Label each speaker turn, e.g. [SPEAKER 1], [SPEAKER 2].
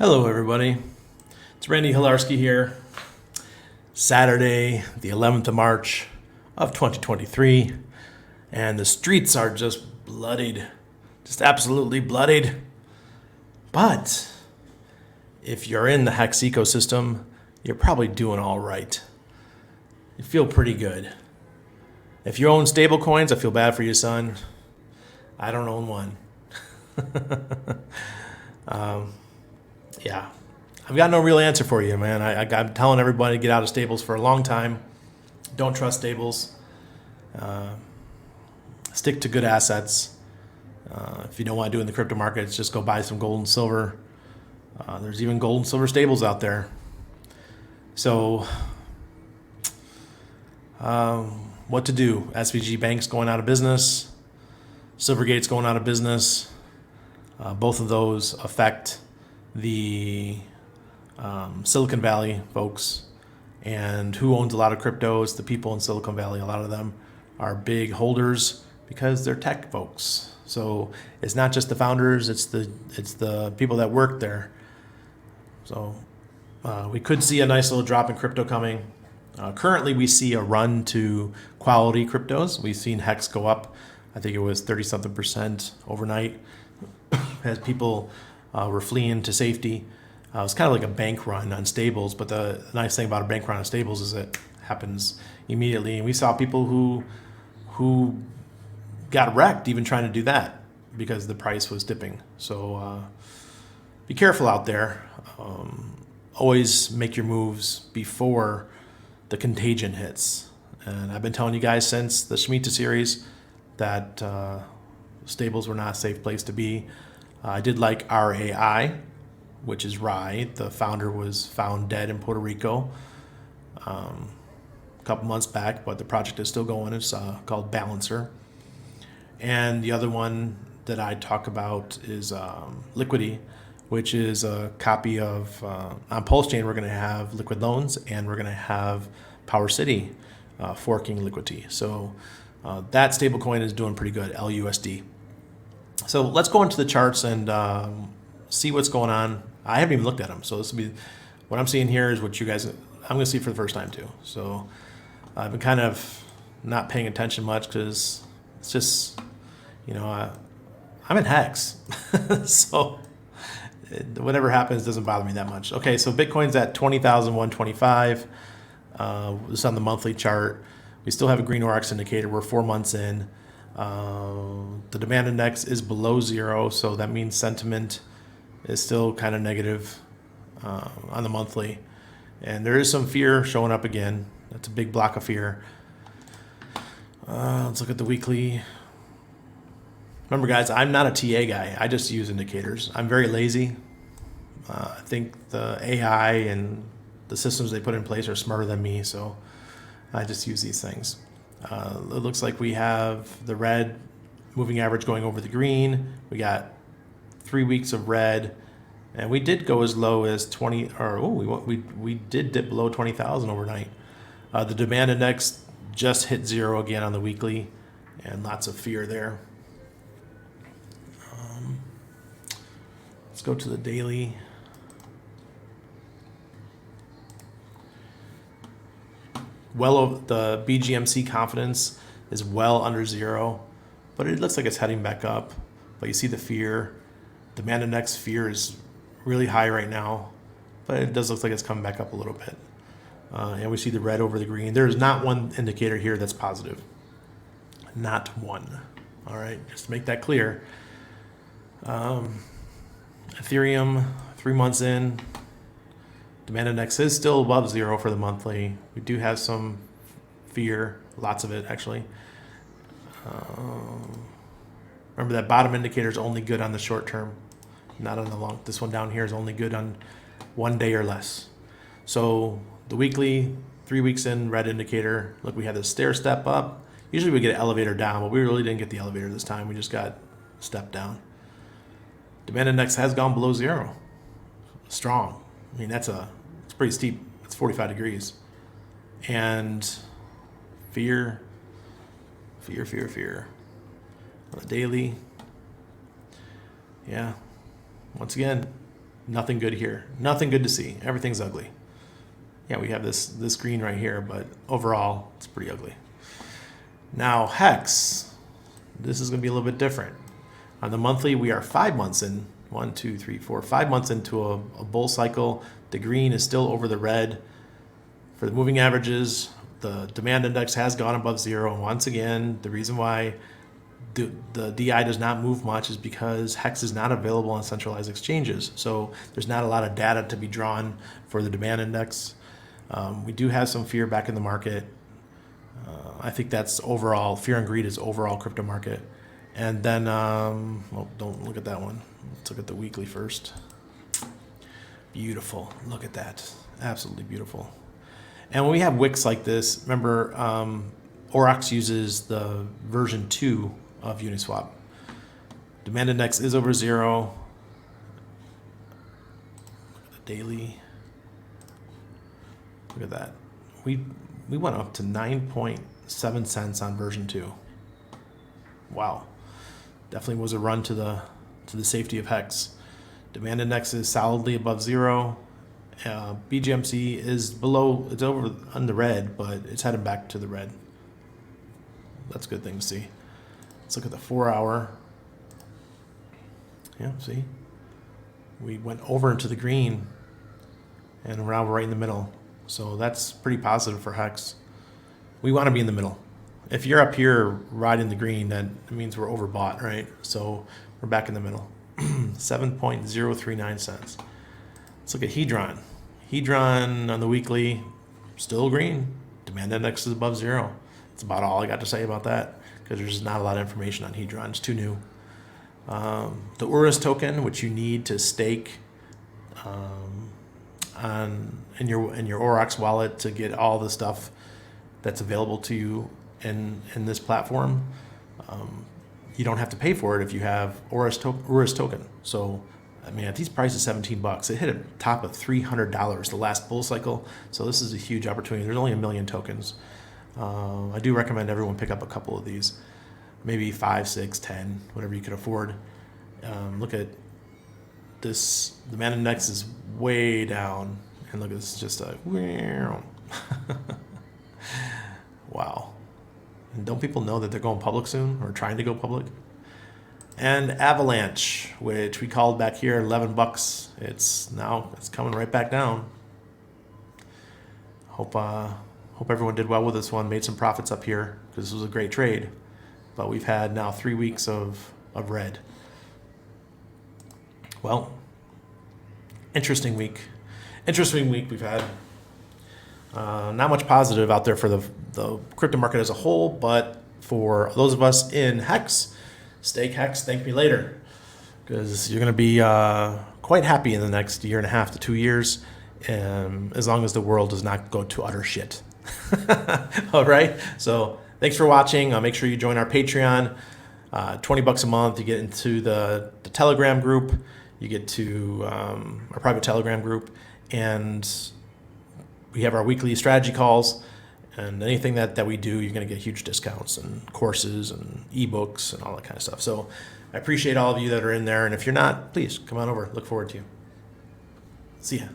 [SPEAKER 1] Hello, everybody. It's Randy Hilarski here. Saturday, the 11th of March of 2023, and the streets are just bloodied, just absolutely bloodied. But if you're in the Hex ecosystem, you're probably doing all right. You feel pretty good. If you own stable coins, I feel bad for you, son. I don't own one. Yeah, I've got no real answer for you, man. I'm telling everybody to get out of stables for a long time. Don't trust stables. Stick to good assets. If you don't want to do it in the crypto markets, just go buy some gold and silver. There's even gold and silver stables out there. So, what to do? SVG Bank's going out of business. Silvergate's going out of business. Both of those affect the Silicon Valley folks. And who owns a lot of cryptos? The people in Silicon Valley. A lot of them are big holders because they're tech folks. So it's not just the founders, it's the people that work there. So we could see a nice little drop in crypto coming. Currently, we see a run to quality cryptos. We've seen Hex go up. I think it was 30-something% overnight as people were fleeing to safety. It was kind of like a bank run on stables, but the nice thing about a bank run on stables is it happens immediately. And we saw people who got wrecked even trying to do that because the price was dipping. So be careful out there. Always make your moves before the contagion hits. And I've been telling you guys since the Shemitah series that stables were not a safe place to be. I did like RAI, which is Rye. The founder was found dead in Puerto Rico a couple months back, but the project is still going. It's called Balancer. And the other one that I talk about is Liquidity, which is a copy of, on Pulse Chain, we're going to have Liquid Loans, and we're going to have Power City forking Liquidity. So that stablecoin is doing pretty good, LUSD. So let's go into the charts and see what's going on. I haven't even looked at them, so this will be what I'm seeing here is what you guys I'm going to see for the first time too. So I've been kind of not paying attention much because it's just, I'm in Hex, so whatever happens doesn't bother me that much. Okay, so Bitcoin's at 20,125. This is on the monthly chart. We still have a green Aurox indicator. We're 4 months in. The demand index is below zero, so that means sentiment is still kind of negative on the monthly. And there is some fear showing up again. That's a big block of fear. Let's look at the weekly. Remember, guys, I'm not a TA guy. I just use indicators. I'm very lazy. I think the AI and the systems they put in place are smarter than me, so I just use these things. It looks like we have the red moving average going over the green. We got 3 weeks of red, and we did go as low as 20. We did dip below 20,000 overnight. The demand index just hit zero again on the weekly, and lots of fear there. Let's go to the daily. The BGMC confidence is well under zero, but it looks like it's heading back up. But you see the fear. Demand index fear is really high right now, but it does look like it's coming back up a little bit. And we see the red over the green. There is not one indicator here that's positive. Not one. All right, just to make that clear. Ethereum, 3 months in. Demand index is still above zero for the monthly. We do have some fear, lots of it actually. Remember that bottom indicator is only good on the short term, not on the long. This one down here is only good on 1 day or less. So the weekly, 3 weeks in, red indicator. Look, we had this stair step up. Usually we get an elevator down, but we really didn't get the elevator this time. We just got stepped down. Demand index has gone below zero. Strong. I mean, it's pretty steep. It's 45 degrees. And fear. On the daily. Yeah. Once again, Nothing good here. Nothing good to see. Everything's ugly. Yeah, we have this green right here, but overall, it's pretty ugly. Now, Hex. This is going to be a little bit different. On the monthly, we are 5 months in. 1, 2, 3, 4, 5 months into a bull cycle. The green is still over the red. For the moving averages, the demand index has gone above zero. And once again, the reason why the DI does not move much is because Hex is not available on centralized exchanges. So there's not a lot of data to be drawn for the demand index. We do have some fear back in the market. I think that's overall, fear and greed is overall crypto market. And then, well, don't look at that one. Let's look at the weekly first. Beautiful. Look at that. Absolutely beautiful. And when we have wicks like this, remember, Aurox uses the version 2 of Uniswap. Demand index is over zero. Look at the daily. Look at that. We went up to 9.7 cents on version 2. Wow. Definitely was a run to the safety of Hex. Demand index is solidly above zero. BGMC is below, it's over on the red, but it's heading back to the red. That's a good thing to see. Let's look at the 4 hour. Yeah, see? We went over into the green and now we're right in the middle. So that's pretty positive for Hex. We want to be in the middle. If you're up here riding the green, that means we're overbought, right? So we're back in the middle. 7.039 cents. Let's look at Hedron. Hedron on the weekly, still green. Demand index is above zero. That's about all I got to say about that because there's not a lot of information on Hedron. It's too new. The Aurox token, which you need to stake in your Aurox wallet to get all the stuff that's available to you in this platform. You don't have to pay for it if you have Aurox token. So, I mean, at these prices, $17, it hit a top of $300 the last bull cycle. So this is a huge opportunity. There's only 1 million tokens. I do recommend everyone pick up a couple of these, maybe 5, 6, 10, whatever you can afford. Look at this. The demand index is way down, and look, it's just a wow. And don't people know that they're going public soon or trying to go public? And Avalanche, which we called back here $11. It's coming right back down. Hope everyone did well with this one, made some profits up here because this was a great trade. But we've had now 3 weeks of red. Well, interesting week. Interesting week we've had. Not much positive out there for the crypto market as a whole, but for those of us in Hex, stake Hex, thank me later, because you're going to be quite happy in the next 1.5 to 2 years, as long as the world does not go to utter shit. All right, so thanks for watching. Make sure you join our Patreon. $20 a month, you get into the Telegram group, you get to our private Telegram group, and we have our weekly strategy calls, and anything that we do, you're going to get huge discounts and courses and ebooks and all that kind of stuff. So I appreciate all of you that are in there, and if you're not, please come on over. Look forward to you. See ya.